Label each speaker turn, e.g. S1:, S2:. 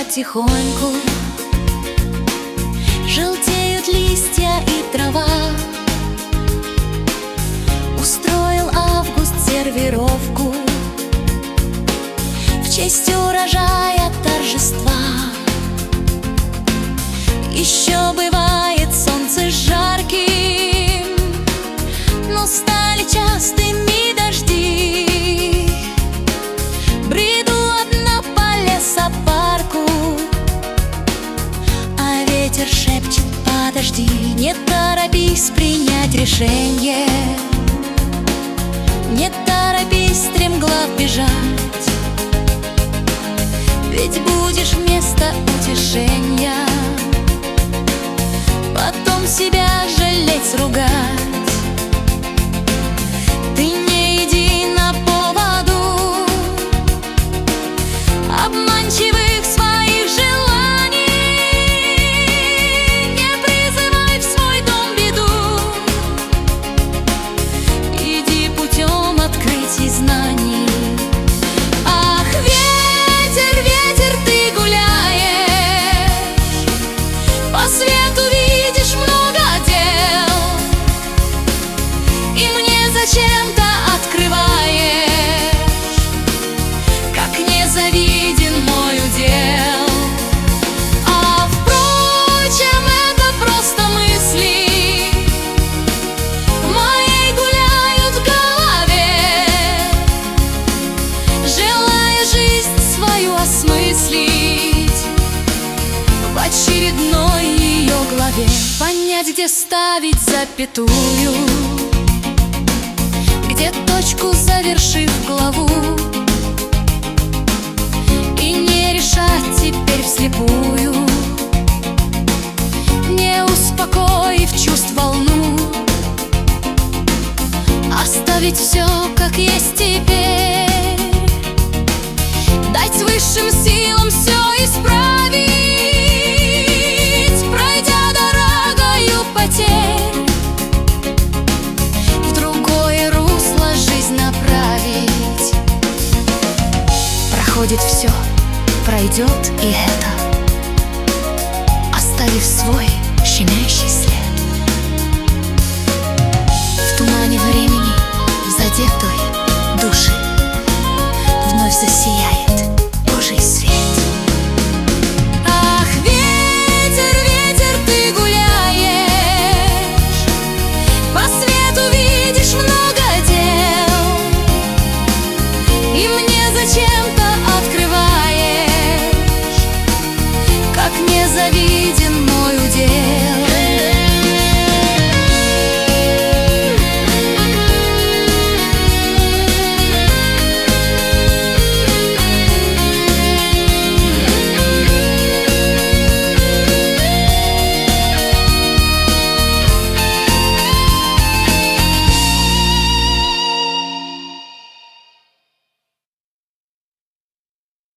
S1: потихоньку, желтеют листья и трава. Устроил август сервировку в честь урожая торжества. Еще бывает солнце жарким, но стали частыми дожди. Бреду одна по лесопарку, а ветер шепчет: подожди, не торопись принять решение, не торопись стремглав бежать, ведь будешь вместо утешения потом себя жалеть, ругать. Ты не иди на поводу обманчивых своих желаний, не призывай в свой дом беду, иди путем открытий знаний. Ах, ветер, ветер, ты гуляешь по свету, видишь много дел, и мне зачем-то открываешь, как незавиден мой удел. А впрочем, это просто мысли моей гуляют в голове, желая жизнь свою осмыслить в очередной ее главе, понять, где ставить запятую, где точку завершив главу, и не решать теперь вслепую, не успокоив чувств волну, оставить все как есть теперь, дать высшим силам все исправить, пройдя дорогою потерь, в другое русло жизнь направить. Проходит все, пройдет и это, оставив свой щемящий след в тумане времени задетой души.